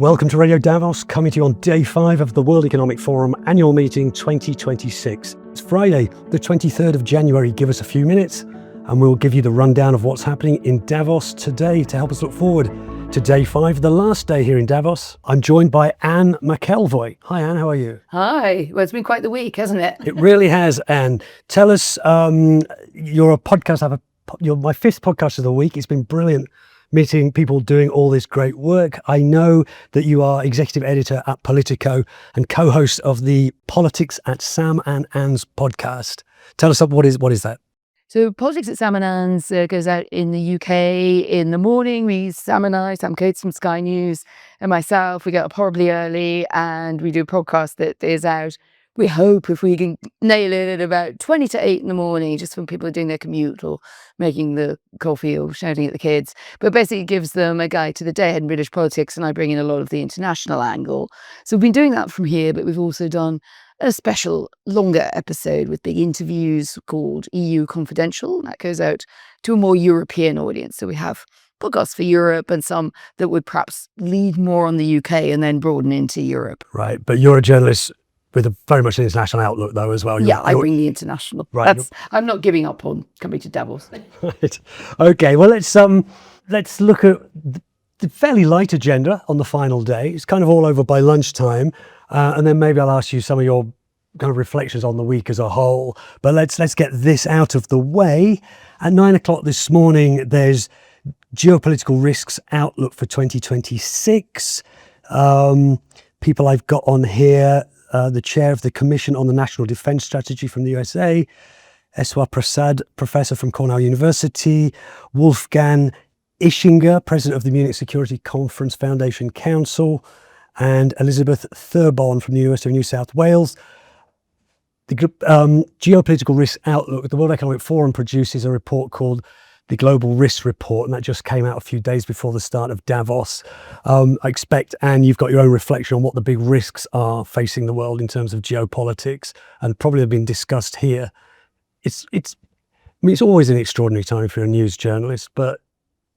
Welcome to Radio Davos, coming to you on day 5 of the World Economic Forum Annual Meeting 2026. It's Friday, the 23rd of January. Give us a few minutes and we'll give you the rundown of what's happening in Davos today to help us look forward to day 5, the last day here in Davos. I'm joined by Anne McElvoy. Hi Anne, how are you? Hi. Well, it's been quite the week, hasn't it? It really has, Anne. Tell us, you're a podcast, you're my 5th podcast of the week. It's been brilliant meeting people doing all this great work. I know that you are executive editor at Politico and co-host of the Politics at Sam and Anne's podcast. Tell us what is that? So Politics at Sam and Anne's goes out in the UK in the morning. Sam Coates from Sky News and myself, we get up horribly early and we do a podcast that is out. We hope if we can nail it at about 20 to 8 in the morning, just when people are doing their commute or making the coffee or shouting at the kids. But basically it gives them a guide to the day ahead in British politics, and I bring in a lot of the international angle. So we've been doing that from here, but we've also done a special longer episode with big interviews called EU Confidential. That goes out to a more European audience. So we have podcasts for Europe and some that would perhaps lead more on the UK and then broaden into Europe. Right, but you're a journalist with a very much an international outlook, though, as well. I bring the international. Right. I'm not giving up on coming to Davos. Right. Okay. Well, let's look at the fairly light agenda on the final day. It's kind of all over by lunchtime, and then maybe I'll ask you some of your kind of reflections on the week as a whole. But let's get this out of the way. At 9 o'clock this morning, there's geopolitical risks outlook for 2026. People I've got on here. The chair of the Commission on the National Defense Strategy from the USA, Eswar Prasad, professor from Cornell University, Wolfgang Ischinger, president of the Munich Security Conference Foundation Council, and Elizabeth Thurbon from the University of New South Wales. The Geopolitical Risk Outlook, the World Economic Forum produces a report called the Global Risk Report, and that just came out a few days before the start of Davos. I expect, Anne, you've got your own reflection on what the big risks are facing the world in terms of geopolitics, and probably have been discussed here. It's always an extraordinary time if you're a news journalist, but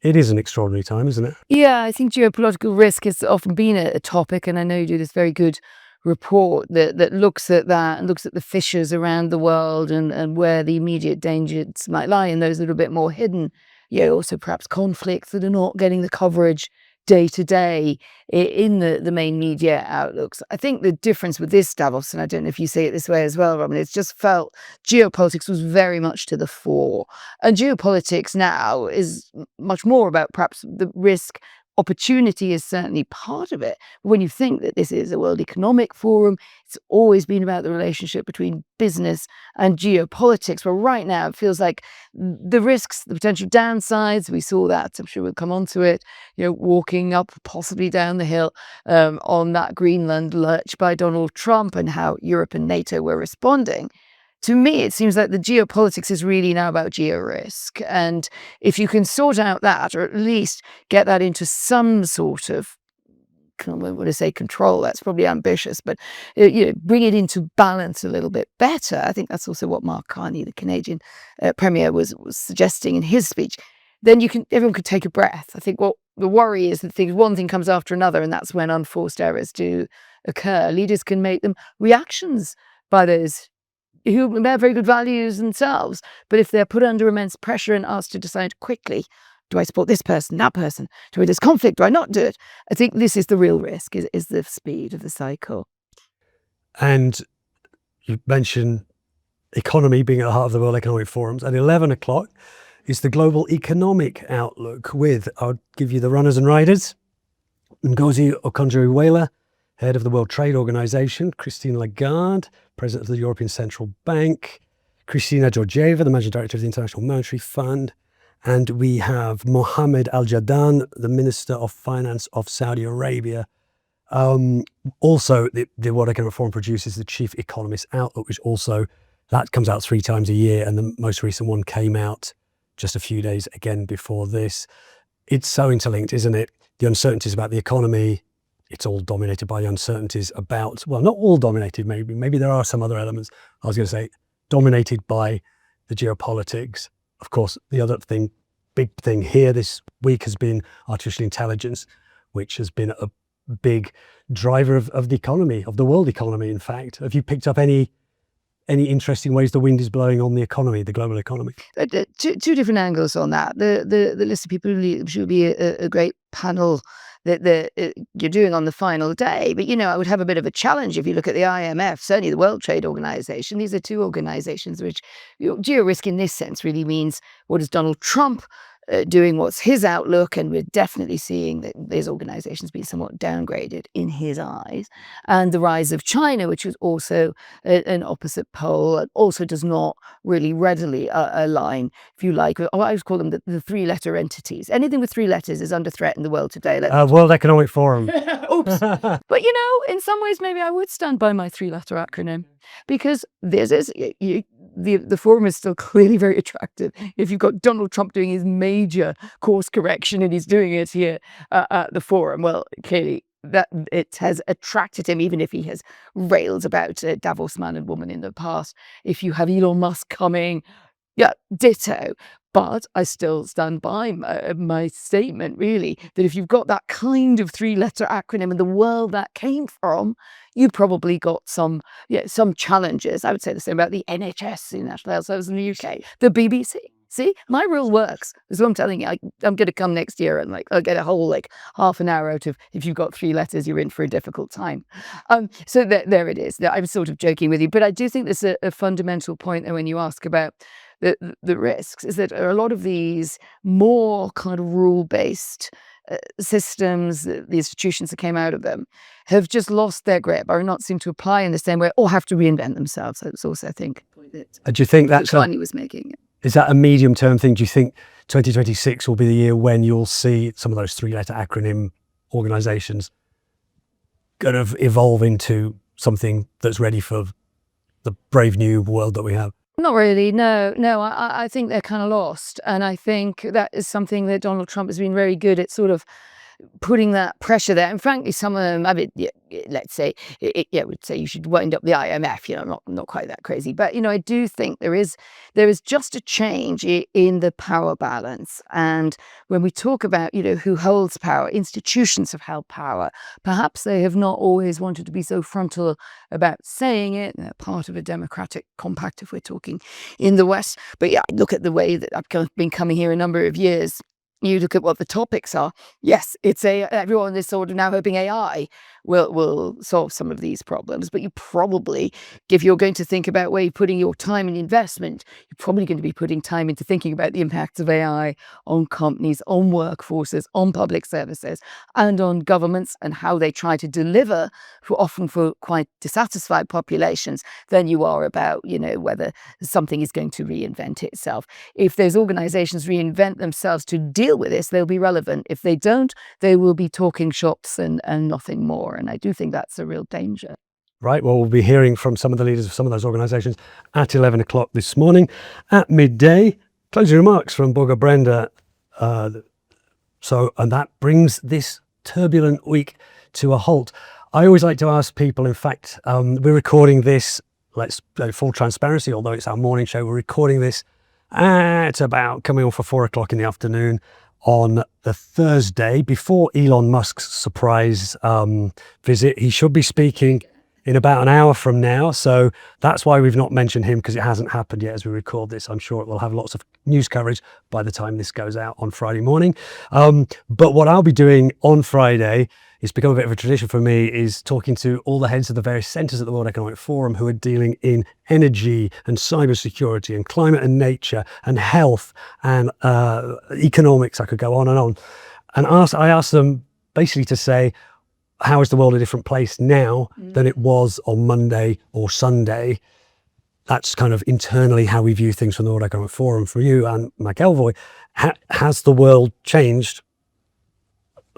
it is an extraordinary time, isn't it? Yeah, I think geopolitical risk has often been a topic, and I know you do this very good report that looks at that and looks at the fissures around the world and where the immediate dangers might lie, and those that are a bit more hidden. Also perhaps conflicts that are not getting the coverage day to day in the main media outlooks. I think the difference with this Davos, and I don't know if you see it this way as well, Robin, it's just felt geopolitics was very much to the fore. And geopolitics now is much more about perhaps the risk. Opportunity is certainly part of it. But when you think that this is a World Economic Forum, it's always been about the relationship between business and geopolitics. Well, right now it feels like the risks, the potential downsides, we saw that, I'm sure we'll come on to it, walking up, possibly down the hill on that Greenland lurch by Donald Trump and how Europe and NATO were responding. To me, it seems like the geopolitics is really now about geo-risk. And if you can sort out that, or at least get that into some sort of, I want to say control, that's probably ambitious, but bring it into balance a little bit better. I think that's also what Mark Carney, the Canadian Premier, was suggesting in his speech. Then everyone could take a breath. I think what the worry is that one thing comes after another, and that's when unforced errors do occur. Leaders can make them reactions by those who have very good values themselves, but if they're put under immense pressure and asked to decide quickly, do I support this person, that person? Do there's conflict? Do I not do it? I think this is the real risk, is the speed of the cycle. And you mentioned economy being at the heart of the World Economic Forums. At 11 o'clock is the Global Economic Outlook with, I'll give you the runners and riders, Ngozi Okonjo-Iweala, head of the World Trade Organization, Christine Lagarde, president of the European Central Bank, Kristalina Georgieva, the managing director of the International Monetary Fund, and we have Mohammed Al-Jadaan, the Minister of Finance of Saudi Arabia. Also, the World Economic Forum produces the Chief Economist Outlook, which also, that comes out 3 times a year, and the most recent one came out just a few days again before this. It's so interlinked, isn't it? The uncertainties about the economy, it's all dominated by uncertainties about, well, not all dominated, maybe there are some other elements. I was going to say dominated by the geopolitics. Of course, the other big thing here this week has been artificial intelligence, which has been a big driver of the economy, of the world economy, in fact. Have you picked up any interesting ways the wind is blowing on the economy, the global economy? Two different angles on that. The list of people really should be a great panel that you're doing on the final day. But, I would have a bit of a challenge if you look at the IMF, certainly the World Trade Organization. These are two organizations which, geo-risk in this sense really means what is Donald Trump doing, what's his outlook, and we're definitely seeing that these organizations being somewhat downgraded in his eyes. And the rise of China, which is also an opposite pole, and also does not really readily align, if you like. I always call them the three-letter entities. Anything with three letters is under threat in the world today. World Economic Forum. Oops. But in some ways, maybe I would stand by my three-letter acronym, because the forum is still clearly very attractive. If you've got Donald Trump doing his major course correction and he's doing it here at the forum, well, clearly that it has attracted him, even if he has railed about Davos man and woman in the past. If you have Elon Musk coming, yeah, ditto. But I still stand by my statement, really, that if you've got that kind of three-letter acronym in the world that came from, you probably got some challenges. I would say the same about the NHS, the National Health Service in the UK, the BBC. See, my rule works. That's what I'm telling you. I'm going to come next year and I'll get a whole half an hour out of, if you've got three letters, you're in for a difficult time. So there it is. I'm sort of joking with you, but I do think there's a fundamental point there when you ask about the risks, is that a lot of these more kind of rule-based systems, the institutions that came out of them, have just lost their grip or not seem to apply in the same way, or have to reinvent themselves. That's also, I think, the point that do you think that's Kanye was making. Is that a medium-term thing? Do you think 2026 will be the year when you'll see some of those three-letter acronym organizations kind of evolve into something that's ready for the brave new world that we have? Not really, no. I think they're kind of lost. And I think that is something that Donald Trump has been very good at, sort of putting that pressure there. And frankly, some of them, let's say, would say you should wind up the IMF, not quite that crazy. But, I do think there is just a change in the power balance. And when we talk about, who holds power, institutions have held power. Perhaps they have not always wanted to be so frontal about saying it. They're part of a democratic compact, if we're talking in the West. But look at the way that I've been coming here a number of years. You look at what the topics are. Yes, it's everyone is sort of now hoping AI will solve some of these problems. But you probably, if you're going to think about where you're putting your time and investment, you're probably going to be putting time into thinking about the impacts of AI on companies, on workforces, on public services, and on governments, and how they try to deliver, often for quite dissatisfied populations, than you are about, whether something is going to reinvent itself. If those organizations reinvent themselves to deal with this, they'll be relevant. If they don't, they will be talking shops and nothing more. And I do think that's a real danger. Right. Well, we'll be hearing from some of the leaders of some of those organisations at 11 o'clock this morning. At midday, closing remarks from Borga Brenda. And that brings this turbulent week to a halt. I always like to ask people, in fact, we're recording this, full transparency, although it's our morning show, we're recording this at about coming on for 4 o'clock in the afternoon on the Thursday before Elon Musk's surprise visit. He should be speaking in about an hour from now. So that's why we've not mentioned him, because it hasn't happened yet as we record this. I'm sure it will have lots of news coverage by the time this goes out on Friday morning. But what I'll be doing on Friday, it's become a bit of a tradition for me, is talking to all the heads of the various centres at the World Economic Forum who are dealing in energy and cybersecurity and climate and nature and health and economics. I could go on. And I asked them basically to say, how is the world a different place now than it was on Monday or Sunday? That's kind of internally how we view things from the World Economic Forum. For you, Anne McElvoy, has the world changed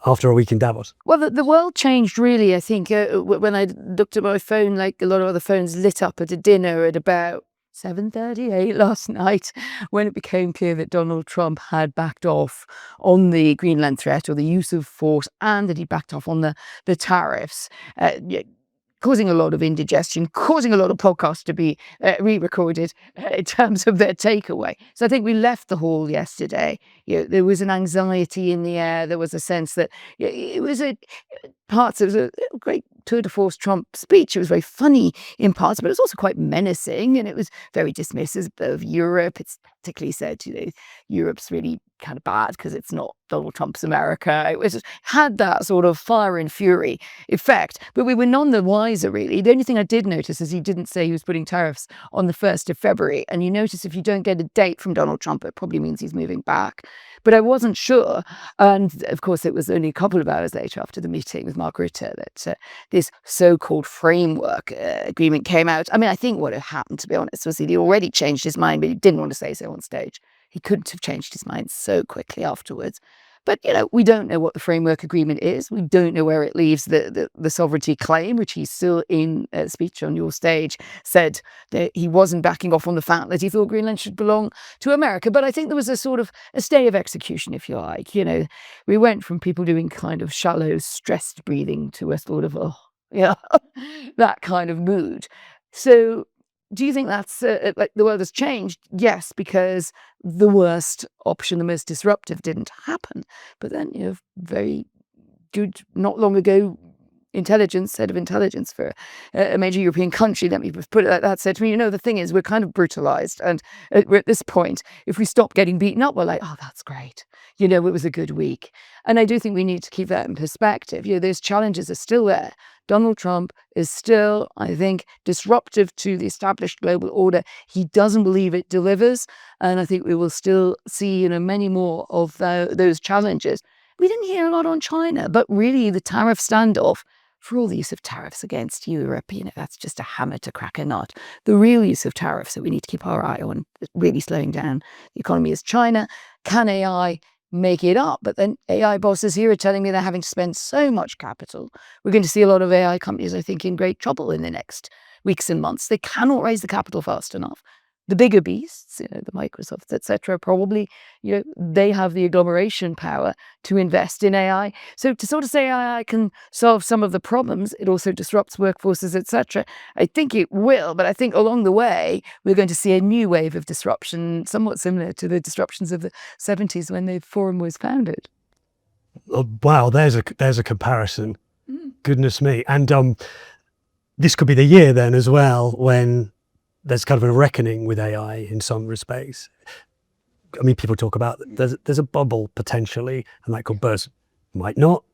after a week in Davos? Well, the world changed, really. I think when I looked at my phone, like a lot of other phones, lit up at a dinner at about 7:38 last night, when it became clear that Donald Trump had backed off on the Greenland threat or the use of force, and that he backed off on the tariffs. causing a lot of indigestion, causing a lot of podcasts to be re-recorded in terms of their takeaway. So I think we left the hall yesterday. There was an anxiety in the air. There was a sense that it was it was a great tour de force Trump speech. It was very funny in parts, but it was also quite menacing, and it was very dismissive of Europe. It's practically said, Europe's really kind of bad because it's not Donald Trump's America. It had that sort of fire and fury effect, but we were none the wiser, really. The only thing I did notice is he didn't say he was putting tariffs on the 1st of February. And you notice if you don't get a date from Donald Trump, it probably means he's moving back. But I wasn't sure. And of course, it was only a couple of hours later after the meeting with Mark Rutte that this so-called framework agreement came out. I mean, I think what had happened, to be honest, was he'd already changed his mind, but he didn't want to say so on stage. He couldn't have changed his mind so quickly afterwards. But, we don't know what the framework agreement is. We don't know where it leaves the sovereignty claim, which he still, in a speech on your stage, said that he wasn't backing off on the fact that he thought Greenland should belong to America. But I think there was a sort of a stay of execution, if you like. We went from people doing kind of shallow, stressed breathing to a sort of, that kind of mood. So do you think that's like the world has changed? Yes, because the worst option, the most disruptive, didn't happen. But then very good, not long ago, head of intelligence for a major European country, let me put it like that, said to me, the thing is, we're kind of brutalized. And we're at this point, if we stop getting beaten up, we're like, oh, that's great. It was a good week. And I do think we need to keep that in perspective. Those challenges are still there. Donald Trump is still, I think, disruptive to the established global order. He doesn't believe it delivers. And I think we will still see, many more of those challenges. We didn't hear a lot on China, but really the tariff standoff, for all the use of tariffs against Europe, that's just a hammer to crack a nut. The real use of tariffs that we need to keep our eye on, really slowing down the economy, is China. Can AI make it up? But then AI bosses here are telling me they're having to spend so much capital. We're going to see a lot of AI companies, I think, in great trouble in the next weeks and months. They cannot raise the capital fast enough. The bigger beasts, the Microsofts, etc., probably, they have the agglomeration power to invest in AI. So to sort of say AI can solve some of the problems, it also disrupts workforces, etc. I think it will, but I think along the way, we're going to see a new wave of disruption, somewhat similar to the disruptions of the 70s when the forum was founded. Oh, wow, there's a comparison. Goodness me. And this could be the year then as well when there's kind of a reckoning with AI in some respects. I mean, people talk about there's a bubble potentially, and that could burst. Might not.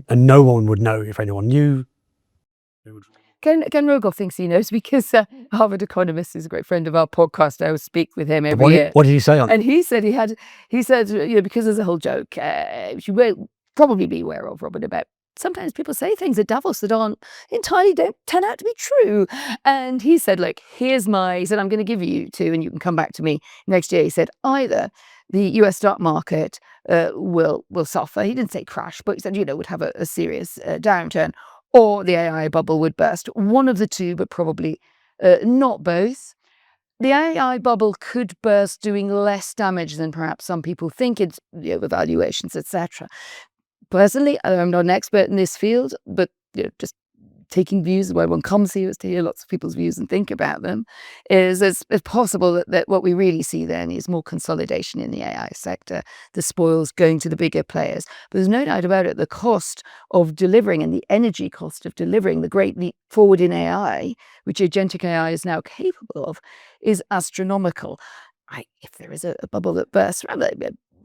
And no one would know if anyone knew. Ken Rogoff thinks he knows because Harvard economist is a great friend of our podcast. I always speak with him every year. What did he say on it? And he said because there's a whole joke, you will probably be aware of, Robin, about sometimes people say things at Davos that don't turn out to be true. And he said, he said, I'm going to give you two and you can come back to me next year. He said, either the US stock market will suffer. He didn't say crash, but he said, would have a serious downturn, or the AI bubble would burst. One of the two, but probably not both. The AI bubble could burst doing less damage than perhaps some people think, it's evaluations, etc. Personally, I'm not an expert in this field, but just taking views where one comes here is to hear lots of people's views and think about them, is it's possible that what we really see then is more consolidation in the AI sector, the spoils going to the bigger players. But there's no doubt about it, the cost of delivering and the energy cost of delivering the great leap forward in AI, which agentic AI is now capable of, is astronomical. If there is a bubble that bursts,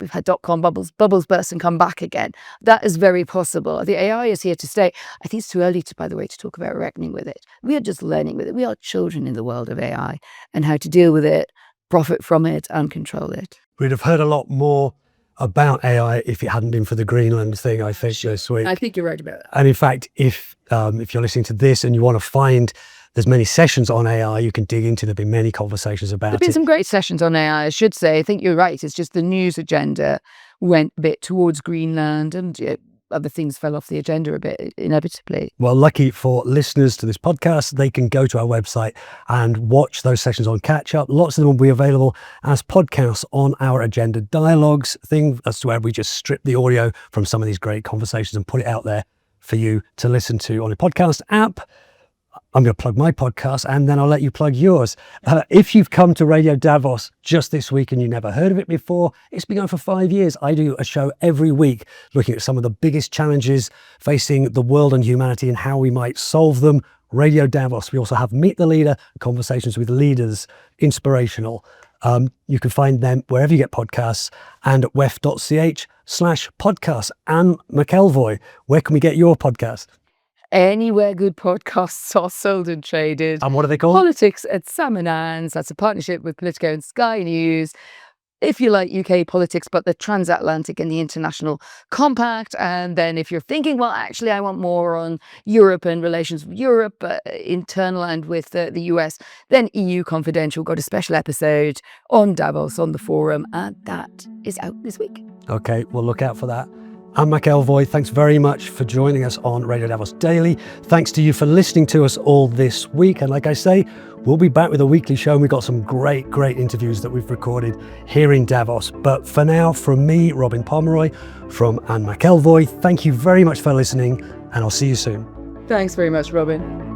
we've had dot-com bubbles burst and come back again. That is very possible. The AI is here to stay. I think it's too early, by the way, to talk about reckoning with it. We are just learning with it. We are children in the world of AI and how to deal with it, profit from it, and control it. We'd have heard a lot more about AI if it hadn't been for the Greenland thing, I think, this week. I think you're right about that. And in fact, if you're listening to this and you want to find there's many sessions on AI you can dig into. There've been many conversations about it. There've been some great sessions on AI, I should say. I think you're right. It's just the news agenda went a bit towards Greenland and other things fell off the agenda a bit, inevitably. Well, lucky for listeners to this podcast, they can go to our website and watch those sessions on catch up. Lots of them will be available as podcasts on our Agenda Dialogues thing. That's where we just strip the audio from some of these great conversations and put it out there for you to listen to on a podcast app. I'm going to plug my podcast and then I'll let you plug yours. If you've come to Radio Davos just this week and you never heard of it before, it's been going for 5 years. I do a show every week looking at some of the biggest challenges facing the world and humanity and how we might solve them. Radio Davos. We also have Meet the Leader, conversations with leaders, inspirational. You can find them wherever you get podcasts and at wef.ch/podcast. Anne McElvoy, where can we get your podcast? Anywhere good podcasts are sold and traded. And what are they called? Politics at Sam and Anne's. That's a partnership with Politico and Sky News. If you like UK politics, but the transatlantic and the international compact. And then if you're thinking, well, actually, I want more on Europe and relations with Europe, internal and with the US, then EU Confidential got a special episode on Davos on the forum. And that is out this week. Okay, we'll look out for that. I'm McElvoy. Thanks very much for joining us on Radio Davos Daily. Thanks to you for listening to us all this week. And like I say, we'll be back with a weekly show. And we've got some great interviews that we've recorded here in Davos. But for now, from me, Robin Pomeroy, from Anne McElvoy, thank you very much for listening, and I'll see you soon. Thanks very much, Robin.